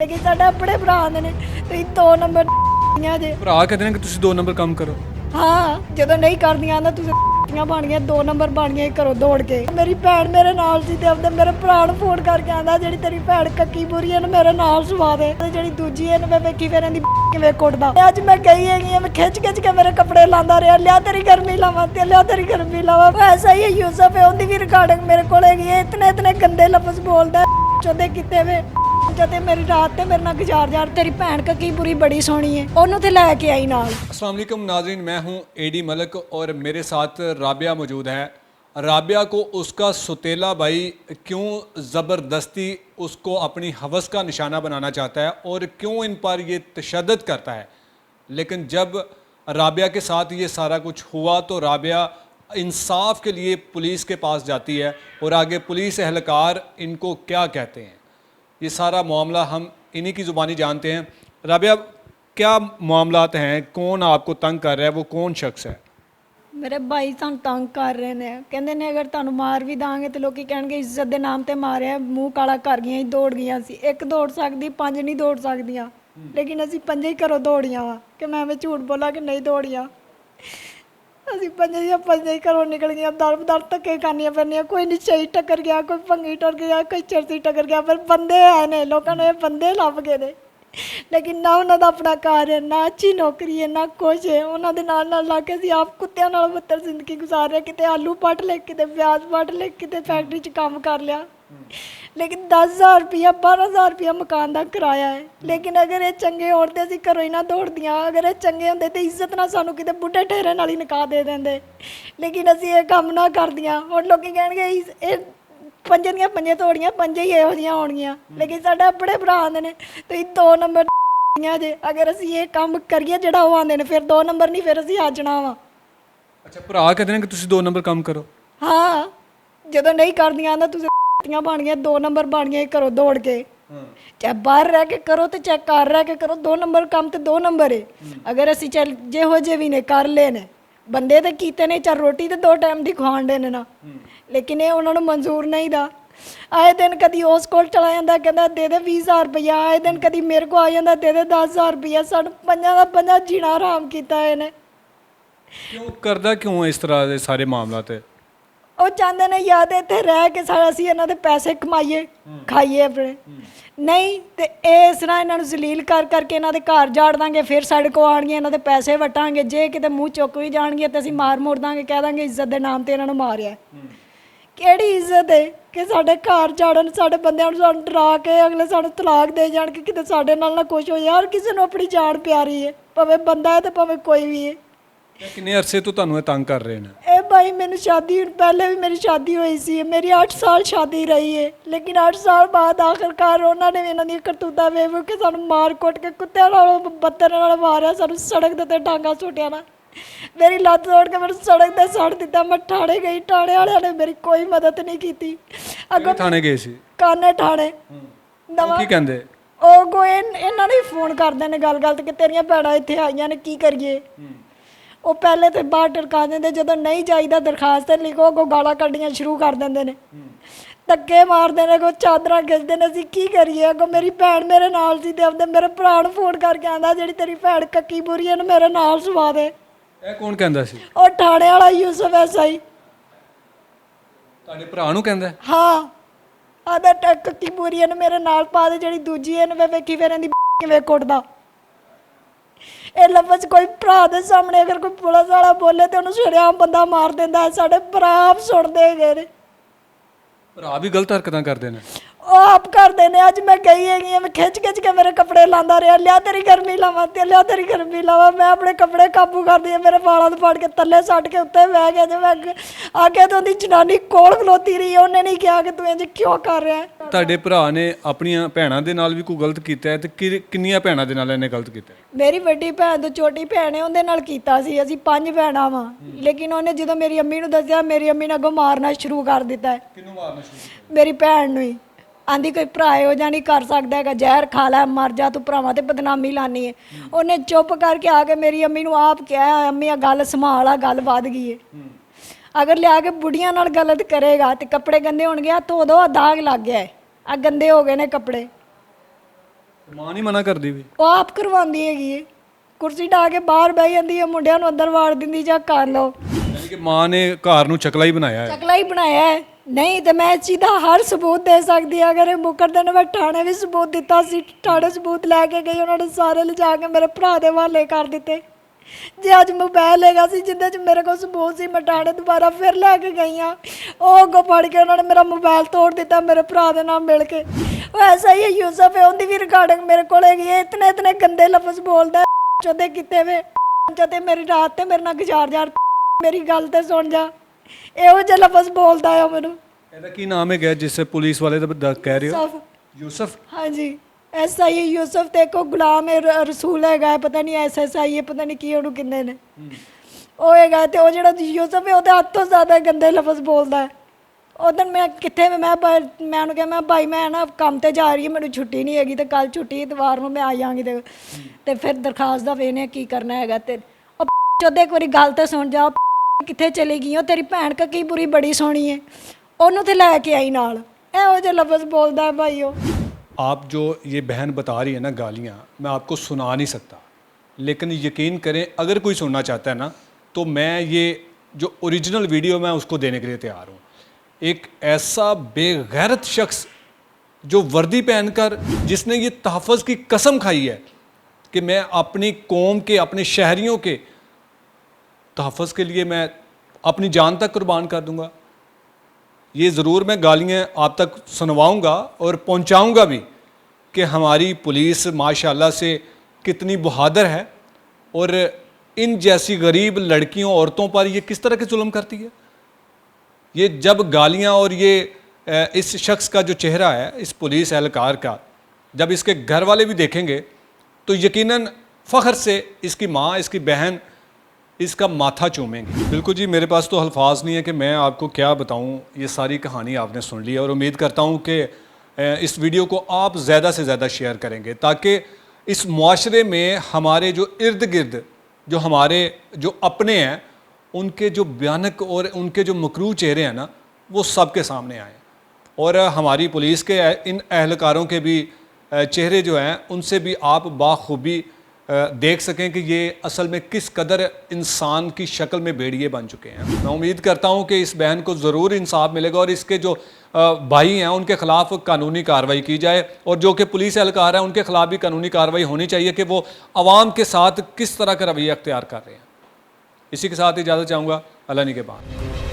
लेकिन साडे अपने भरा आंदे ने तुसीं 2 नंबर जे ਭਰਾ ਕਹਿੰਦੇ ਨੇ ਕਿ ਤੁਸੀਂ 2 ਨੰਬਰ ਕੰਮ ਕਰੋ। हाँ जो नहीं करदियां ना तुसीं बन गया 2 नंबर बन गए घरों दौड़ के। मेरी भैन मेरे नाल सी ते अपने मेरे भरा नूं फोन करके आंदा जेहड़ी तेरी भैन कक्की बुरी है ना मेरे नाल सवा दे ते जेहड़ी दूजी है ना मैं वेखी फिर इहदी किवें कुटदा। अज मैं गई हैगी मैं खिच खिच के मेरे कपड़े लांदा रहा लिया तेरी गर्मी लावां ते लिया तेरी गर्मी लावां। ऐसा ही है यूसुफ है उहदी भी रिकॉर्डिंग मेरे कोल हैगी है। इतने इतने गंदे लफ्ज़ बोलदा चोदे किते वे जदे मेरी रात ते मेरे नाल गुजार जार तेरी भैन कक्की बुरी बड़ी सोहनी है ओनू ते लैके आई नाल। अस्सलाम वालेकुम नाज़रीन, मैं हूं एडी मलक और मेरे साथ राबिया मौजूद है। राबिया को उसका सुतेला भाई क्यों ज़बरदस्ती उसको अपनी हवस का निशाना बनाना चाहता है और क्यों इन पर ये तशद्दुद करता है। लेकिन जब राबिया के साथ ये सारा कुछ हुआ तो राबिया इंसाफ के लिए पुलिस के पास जाती है और आगे पुलिस एहलकार इनको क्या कहते हैं ये सारा मामला हम इन्हीं की ज़ुबानी जानते हैं। राबिया क्या मामलात हैं, कौन आपको तंग कर रहा है, वो कौन शख्स है? मेरे भाई सानू तंग कर रहे ने कहंदे ने अगर तुहानू मार भी दांगे तो लोग कहणगे इज्जत दे नाम ते मारिया मूँह काला कर गई दौड़ गई सी। एक दौड़ सकदी 5 नहीं दौड़ सकदियां लेकिन असीं 5 ही घरों दौड़ियां वा कि मैं झूठ बोला कि नहीं दौड़ियां। ਅਸੀਂ ਪੰਜੇ ਹੀ ਘਰੋਂ ਨਿਕਲ ਗਈਆਂ ਦਰ ਧੱਕੇ ਖਾਣੀਆਂ ਪੈਂਦੀਆਂ। ਕੋਈ ਨਿਸ਼ਚਈ ਟੱਕਰ ਗਿਆ ਕੋਈ ਭੰਗੀ ਟੁਰ ਗਿਆ ਕੋਈ ਚਰਸੀ ਟੱਕਰ ਗਿਆ ਪਰ ਬੰਦੇ ਹੈ ਨੇ ਲੋਕਾਂ ਨੂੰ ਇਹ ਬੰਦੇ ਲੱਭ ਗਏ ਨੇ। ਲੇਕਿਨ ਨਾ ਉਹਨਾਂ ਦਾ ਆਪਣਾ ਘਰ ਹੈ ਨਾ ਅੱਛੀ ਨੌਕਰੀ ਹੈ ਨਾ ਕੁਛ ਹੈ। ਉਹਨਾਂ ਦੇ ਨਾਲ ਲਾ ਕੇ ਅਸੀਂ ਆਪ ਕੁੱਤਿਆਂ ਨਾਲ ਬੱਤਰ ਜ਼ਿੰਦਗੀ ਗੁਜ਼ਾਰ ਰਹੇ। ਕਿਤੇ ਆਲੂ ਪੱਟ ਲੈ ਕਿਤੇ ਪਿਆਜ਼ ਪੱਟ ਲੈ ਕਿਤੇ ਫੈਕਟਰੀ 'ਚ ਕੰਮ ਕਰ ਲਿਆ। लेकिन 10,000 रुपया 12,000 रुपया मकान का किराया है। लेकिन अगर ये चंगे होते असीं घरों ही ना दौड़दियां। अगर ये चंगे होंदे तो इज्जत ना सानू किते बुढ़े ठेरे नाल ही निकाह दे देंदे। लेकिन असीं ये काम ना करदियां। हुण लोकी कहणगे ये पंजे दियां पंजे तोड़ियां पंजे ही इहो जिहियां होणगियां। लेकिन साडे अपने भरा आंदे ने तुसीं 2 नंबर जे अगर असीं ये काम करिए जिहड़ा ओह आंदे ने फिर 2 नंबर नहीं फिर असीं आजणा वा। अच्छा भरा कहते हैं कि तुसीं 2 नंबर काम करो। हाँ जदों नहीं करदियां ना तुसीं बन गए 2 नंबर बन गए घरों दौड़ के। चाहे बाहर रह के करो तो चाहे घर रह के करो 2 नंबर काम तो 2 नंबर है। अगर असी चल जो जे भी ने कर ले ने बंदे तो कीते ने चल रोटी तो 2 टाइम की खुआन दे ना लेकिन ये उन्होंने मंजूर नहीं था। आए दिन कभी उस कोल चला जाता कहता दे दे 20,000 रुपया। आए दिन कभी मेरे को आ जाता दे दे 10,000 रुपया। सानू 5 जीना आराम किया इन्हें। क्यों करदा क्यों इस तरह के सारे मामलात है? ਉਹ ਚਾਹੁੰਦੇ ਨੇ ਜਾਂ ਤਾਂ ਇੱਥੇ ਰਹਿ ਕੇ ਸਾਰਾ ਅਸੀਂ ਇਹਨਾਂ ਦੇ ਪੈਸੇ ਕਮਾਈਏ ਖਾਈਏ ਆਪਣੇ ਨਹੀਂ ਤੇ ਇਸ ਤਰ੍ਹਾਂ ਇਹਨਾਂ ਨੂੰ ਜ਼ਲੀਲ ਕਰ ਕਰਕੇ ਇਹਨਾਂ ਦੇ ਘਰ ਜਾੜ ਦਾਂਗੇ ਫਿਰ ਸਾਡੇ ਕੋਲ ਆਣਗੇ ਇਹਨਾਂ ਦੇ ਪੈਸੇ ਵਟਾਂਗੇ। ਜੇ ਕਿਤੇ ਮੂੰਹ ਚੁੱਕ ਵੀ ਜਾਣਗੇ ਤਾਂ ਅਸੀਂ ਮਾਰ ਮੋੜ ਦਾਂਗੇ ਕਹਿ ਦਾਂਗੇ ਇੱਜ਼ਤ ਦੇ ਨਾਮ ਤੇ ਇਹਨਾਂ ਨੂੰ ਮਾਰਿਆ। ਕਿਹੜੀ ਇੱਜ਼ਤ ਹੈ ਕਿ ਸਾਡੇ ਘਰ ਜਾੜਨ ਸਾਡੇ ਬੰਦਿਆਂ ਨੂੰ ਸਾਨੂੰ ਡਰਾ ਕੇ ਅਗਲੇ ਸਾਨੂੰ ਤਲਾਕ ਦੇ ਜਾਣ ਕਿ ਕਿਤੇ ਸਾਡੇ ਨਾਲ ਨਾ ਕੁਛ ਹੋ। ਯਾਰ ਕਿਸੇ ਨੂੰ ਆਪਣੀ ਜਾਨ ਪਿਆਰੀ ਹੈ ਭਾਵੇਂ ਬੰਦਾ ਹੈ ਤੇ ਭਾਵੇਂ ਕੋਈ ਵੀ ਹੈ। किन्ने अरसे तो तुहानू तंग कर रहे हैं? ए भाई मैंने शादी पहले भी मेरी शादी हुई सी मेरी 8 साल शादी रही है। लेकिन 8 साल बाद आखिरकार उन्होंने भी इन्हों करतूता वे के सानू मार कुट के कुत्ते बत्तर मारिया सानू सड़क के उत्ते डांगा सुटिया ना मेरी लत्त तोड़ के मैं सड़क पर सड़ दिता। मैं ठाणे गई ठाणे वाले ने मेरी कोई मदद नहीं की। अगों थाने गए सी? काने ठाणे नवा की कहंदे ਉਹ ਕੋ ਇਹਨਾਂ ਨੇ ਫੋਨ ਕਰਦੇ ਨੇ ਗੱਲ ਗੱਲ ਤੇ ਕਿ ਤੇਰੀਆਂ ਭੈਣਾਂ ਇੱਥੇ ਆਈਆਂ ਨੇ ਕੀ ਕਰੀਏ। ਉਹ ਪਹਿਲੇ ਤੇ ਬਾਹਰ ਟਰਕਾ ਦਿੰਦੇ ਜਦੋਂ ਨਹੀਂ ਜਾਈਦਾ ਦਰਖਾਸਤ ਲਿਖੋ ਕੋ ਗਾਲਾਂ ਕੱਢੀਆਂ ਸ਼ੁਰੂ ਕਰ ਦਿੰਦੇ ਨੇ ਧੱਕੇ ਮਾਰਦੇ ਨੇ ਕੋ ਚਾਦਰਾਂ ਖਿੱਚਦੇ ਨੇ। ਅਸੀਂ ਕੀ ਕਰੀਏ। ਅੱਗੋਂ ਮੇਰੀ ਭੈਣ ਮੇਰੇ ਨਾਲ ਸੀ ਤੇ ਆਪਦੇ ਮੇਰੇ ਭਰਾ ਨੂੰ ਫੋਨ ਕਰਕੇ ਆਂਦਾ ਜਿਹੜੀ ਤੇਰੀ ਭੈਣ ਕੱਕੀ ਬੁਰੀ ਹੈ ਨਾ ਮੇਰੇ ਨਾਲ ਸਵਾ ਦੇ। ਇਹ ਕੌਣ ਕਹਿੰਦਾ ਸੀ? ਉਹ ਠਾਣੇ ਵਾਲਾ ਯੂਸਫ ਐਸਆਈ ਤੁਹਾਡੇ ਭਰਾ ਨੂੰ ਕਹਿੰਦਾ? ਹਾਂ ਆਦਾ ਕੱਕੀ ਬੁਰੀ ਹੈ ਨਾ ਮੇਰੇ ਨਾਲ ਪਾ ਦੇ ਜਿਹੜੀ ਦੂਜੀ ਹੈ ਨਾ ਵੇਖੀ ਫਿਰ ਇਹਦੀ ਕਿਵੇਂ ਕੁੱਟਦਾ। ਇਹ ਲਫ਼ਜ਼ ਕੋਈ ਭਰਾ ਦੇ ਸਾਹਮਣੇ ਅਗਰ ਕੋਈ ਪੁਲਿਸ ਵਾਲਾ ਬੋਲੇ ਤੇ ਉਹਨੂੰ ਛੜਿਆਮ ਬੰਦਾ ਮਾਰ ਦਿੰਦਾ ਹੈ। ਸਾਡੇ ਭਰਾ ਆਪ ਸੁਣਦੇ ਗਏ ਨੇ। ਭਰਾ ਵੀ ਗਲਤ ਹਰਕਤਾਂ ਕਰਦੇ ਨੇ? ਉਹ ਆਪ ਕਰਦੇ ਨੇ। ਅੱਜ ਮੈਂ ਗਈ ਹੈਗੀ ਮੈਂ ਖਿੱਚ ਖਿੱਚ ਕੇ ਮੇਰੇ ਕੱਪੜੇ ਲਾਂਦਾ ਰਿਹਾ ਲਿਆ ਤੇਰੀ ਗਰਮੀ ਲਾਵਾਂ ਤੇ ਲਿਆ ਤੇਰੀ ਗਰਮੀ ਲਾਵਾਂ। ਮੈਂ ਆਪਣੇ ਕੱਪੜੇ ਕਾਬੂ ਕਰਦੀ ਹਾਂ ਮੇਰੇ ਵਾਲਾਂ ਤੋਂ ਫੜ ਕੇ ਥੱਲੇ ਸੱਟ ਕੇ ਉੱਤੇ ਬਹਿ ਗਿਆ। ਜੇ ਮੈਂ ਆ ਕੇ ਤਾਂ ਉਹਦੀ ਜਨਾਨੀ ਕੋਲ ਖਲੋਤੀ ਰਹੀ ਉਹਨੇ ਨਹੀਂ ਕਿਹਾ ਕਿ ਤੂੰ ਇੰਝ ਕਿਉਂ ਕਰ ਰਿਹਾ। ਤੁਹਾਡੇ ਭਰਾ ਨੇ ਆਪਣੀਆਂ ਭੈਣਾਂ ਦੇ ਨਾਲ ਵੀ ਕੋਈ ਗਲਤ ਕੀਤਾ ਹੈ ਤੇ ਕਿੰਨੀਆਂ ਭੈਣਾਂ ਦੇ ਨਾਲ ਇਹਨੇ ਗਲਤ ਕੀਤਾ? ਮੇਰੀ ਵੱਡੀ ਭੈਣ ਤੋਂ ਛੋਟੀ ਭੈਣ ਹੈ ਉਹਦੇ ਨਾਲ ਕੀਤਾ ਸੀ। ਅਸੀਂ 5 ਭੈਣਾਂ ਵਾਂ ਲੇਕਿਨ ਉਹਨੇ ਜਦੋਂ ਮੇਰੀ ਅੰਮੀ ਨੂੰ ਦੱਸਿਆ ਮੇਰੀ ਅੰਮੀ ਨੇ ਅੱਗੋਂ ਮਾਰਨਾ ਸ਼ੁਰੂ ਕਰ ਦਿੱਤਾ ਹੈ। ਕਿਹਨੂੰ ਮਾਰਨਾ ਸ਼ੁਰੂ ਕੀਤਾ? ਮੇਰੀ ਭੈਣ ਨੂੰ ਹੀ। ਆਂਦੀ ਕੋਈ ਭਰਾ ਇਹੋ ਜਿਹਾ ਨਹੀਂ ਕਰ ਸਕਦਾ ਹੈਗਾ ਜ਼ਹਿਰ ਖਾ ਲੈ ਮਰ ਜਾ ਤੂੰ ਭਰਾਵਾਂ ਤੇ ਬਦਨਾਮੀ ਲਾਨੀ ਹੈ। ਉਹਨੇ ਚੁੱਪ ਕਰਕੇ ਆ ਕੇ ਮੇਰੀ ਅੰਮੀ ਨੂੰ ਆਪ ਕਿਹਾ ਅੰਮੀ ਆ ਗੱਲ ਸੰਭਾਲ ਆ ਗੱਲ ਵੱਧ ਗਈ ਹੈ। ਅਗਰ ਲਿਆ ਕੇ ਬੁੜੀਆਂ ਨਾਲ ਗਲਤ ਕਰੇਗਾ ਤੇ ਕੱਪੜੇ ਗੰਦੇ ਹੋਣਗੇ। ਆ ਧੋ ਦੋ ਦਾਗ ਲੱਗ ਗਿਆ ਹੈ ਆ ਗੰਦੇ ਹੋ ਗਏ ਨੇ ਕੱਪੜੇ। ਮਾਂ ਨਹੀਂ ਮਨਾ ਕਰਦੀ ਵੀ? ਉਹ ਆਪ ਕਰਵਾਉਂਦੀ ਹੈਗੀ ਹੈ, ਕੁਰਸੀ ਢਾ ਕੇ ਬਾਹਰ ਬਹਿ ਜਾਂਦੀ ਹੈ, ਮੁੰਡਿਆਂ ਨੂੰ ਅੰਦਰ ਵਾੜ ਦਿੰਦੀ ਜਾਂ ਕਰ ਲਓ। ਯਾਨੀ ਕਿ ਮਾਂ ਨੇ ਘਰ ਨੂੰ ਚਕਲਾ ਹੀ ਬਣਾਇਆ ਹੈ। ਚਕਲਾ ਹੀ ਬਣਾਇਆ ਹੈ। ਨਹੀਂ ਤੇ ਮੈਂ ਇਸ ਚੀਜ਼ ਦਾ ਹਰ ਸਬੂਤ ਦੇ ਸਕਦੀ ਹਾਂ। ਅਗਰ ਇਹ ਮੁਕਰਦੇ ਨੇ, ਮੈਂ ਥਾਣੇ ਵੀ ਸਬੂਤ ਦਿੱਤਾ ਸੀ, ਥਾਣੇ ਸਬੂਤ ਲੈ ਕੇ ਗਈ, ਉਹਨਾਂ ਨੇ ਸਾਰੇ ਲਿਜਾ ਕੇ ਮੇਰੇ ਭਰਾ ਦੇ ਹਵਾਲੇ ਕਰ ਦਿੱਤੇ। ਜੇ ਅੱਜ ਮੋਬਾਈਲ ਹੈਗਾ ਸੀ ਜਿੰਦੇ 'ਚ ਮੇਰੇ ਕੋਲ ਸਬੂਤ ਸੀ, ਮੈਂ ਥਾਣੇ ਦੁਬਾਰਾ ਫਿਰ ਲੈ ਕੇ ਗਈ ਹਾਂ, ਉਹ ਅੱਗੋਂ ਫੜ ਕੇ ਉਹਨਾਂ ਨੇ ਮੇਰਾ ਮੋਬਾਈਲ ਤੋੜ ਦਿੱਤਾ ਮੇਰੇ ਭਰਾ ਦੇ ਨਾਲ ਮਿਲ ਕੇ। ਉਹ ਐਸਾ ਹੀ ਹੈ ਯੂਸਫ ਹੈ, ਉਹਦੀ ਵੀ ਰਿਕਾਰਡਿੰਗ ਮੇਰੇ ਕੋਲ ਹੈਗੀ ਹੈ। ਇਤਨੇ ਇਤਨੇ ਗੰਦੇ ਲਫ਼ਜ਼ ਬੋਲਦਾ ਚੋਦੇ ਕੀਤੇ ਵੇ ਤੇ ਮੇਰੀ ਰਾਤ ਤੇ ਮੇਰੇ ਨਾਲ ਗੁਜ਼ਾਰ ਮੇਰੀ ਗੱਲ ਤੇ ਸੁਣ ਜਾ, ਇਹੋ ਜਿਹੇ ਲਫ਼ਜ਼ ਬੋਲਦਾ ਆ ਮੈਨੂੰ। ਇਹਦਾ ਕੀ ਨਾਮ ਹੈਗਾ ਜਿਸ ਪੁਲਿਸ ਵਾਲੇ ਦਾ ਕਹਿ ਰਹੇ ਹੋ? ਯੂਸਫ। ਯੂਸਫ। ਹਾਂਜੀ SI ਯੂਸਫ ਤੇ ਕੋ ਗੁਲਾਮ ਹੈ ਰਸੂਲ ਹੈਗਾ, ਪਤਾ ਨਹੀਂ SSI ਹੈ, ਪਤਾ ਨਹੀਂ ਕੀ ਉਹਨੂੰ ਕਿੰਨੇ ਨੇ ਉਹ ਹੈਗਾ। ਤੇ ਉਹ ਜਿਹੜਾ ਯੂਸਫ ਹੈ ਉਹਦੇ ਹੱਥ ਤੋਂ ਜ਼ਿਆਦਾ ਗੰਦੇ ਲਫ਼ਜ਼ ਬੋਲਦਾ ਹੈ। ਉਦੋਂ ਮੈਂ ਕਿੱਥੇ ਮੈਂ ਉਹਨੂੰ ਕਿਹਾ ਮੈਂ ਭਾਈ ਮੈਂ ਨਾ ਕੰਮ ਤੇ ਜਾ ਰਹੀ ਹਾਂ, ਮੈਨੂੰ ਛੁੱਟੀ ਨਹੀਂ ਹੈਗੀ, ਤੇ ਕੱਲ ਛੁੱਟੀ ਐਤਵਾਰ ਨੂੰ ਮੈਂ ਆ ਜਾਵਾਂਗੀ। ਤੇ ਫਿਰ ਦਰਖਾਸਤ ਦਾ ਵੇਨੇ ਕੀ ਕਰਨਾ ਹੈਗਾ। ਤੇ ਉਹ ਚੋਦੇ ਇੱਕ ਵਾਰੀ ਗੱਲ ਤੇ ਸੁਣ ਜਾ, ਕਿੱਥੇ ਚਲੀ ਗਈ? ਉਹ ਤੇਰੀ ਭੈਣ ਕੀ ਬੁਰੀ ਬੜੀ ਸੋਹਣੀ ਹੈ, ਉਹਨੂੰ ਤੇ ਲੈ ਕੇ आई ਨਾਲ। ਇਹੋ ਜਿਹੇ ਲਫ਼ਜ਼ बोलता है भाई वो। आप जो ये बहन बता रही है ना गालियाँ, मैं आपको सुना नहीं सकता, लेकिन यकीन करें अगर कोई सुनना चाहता है ना तो मैं ये जो ओरिजिनल वीडियो मैं उसको देने के लिए तैयार हूँ। एक ऐसा बेगैरत शख्स जो वर्दी पहनकर जिसने ये तहफ़्फ़ुज़ की कसम खाई है कि मैं अपनी कौम के अपने शहरियों के तहफ़्फ़ुज़ के लिए मैं अपनी जान तक कुर्बान कर दूँगा। ये ज़रूर मैं गालियाँ आप तक सुनवाऊँगा और पहुँचाऊँगा भी कि हमारी पुलिस माशाल्लाह से कितनी बहादुर है और इन जैसी गरीब लड़कियों औरतों पर ये किस तरह के जुल्म करती है। ये जब गालियाँ और ये इस शख्स का जो चेहरा है, इस पुलिस एहलकार का, जब इसके घर वाले भी देखेंगे तो यकीनन फ़ख्र से इसकी माँ, इसकी बहन इसका माथा चूमेंगे। बिल्कुल जी, मेरे पास तो अल्फाज नहीं है कि मैं आपको क्या बताऊं। ये सारी कहानी आपने सुन ली है और उम्मीद करता हूं कि इस वीडियो को आप ज़्यादा से ज़्यादा शेयर करेंगे ताकि इस मुआशरे में हमारे जो इर्द गिर्द जो हमारे जो अपने हैं उनके जो भयानक और उनके जो मकरूह चेहरे हैं ना, वो सब के सामने आएँ और हमारी पुलिस के इन अहलकारों के भी चेहरे जो हैं उनसे भी आप बाखूबी देख सकें कि ये असल में किस कदर इंसान की शक्ल में भेड़िए बन चुके हैं। मैं उम्मीद करता हूँ कि इस बहन को ज़रूर इंसाफ मिलेगा और इसके जो भाई हैं उनके ख़िलाफ़ कानूनी कार्रवाई की जाए और जो कि पुलिस एहलकार हैं उनके ख़िलाफ़ भी कानूनी कार्रवाई होनी चाहिए कि वो आवाम के साथ किस तरह का रवैया अख्तियार कर रहे हैं। इसी के साथ इजाज़त चाहूँगा। अल्लाह ने के बाद।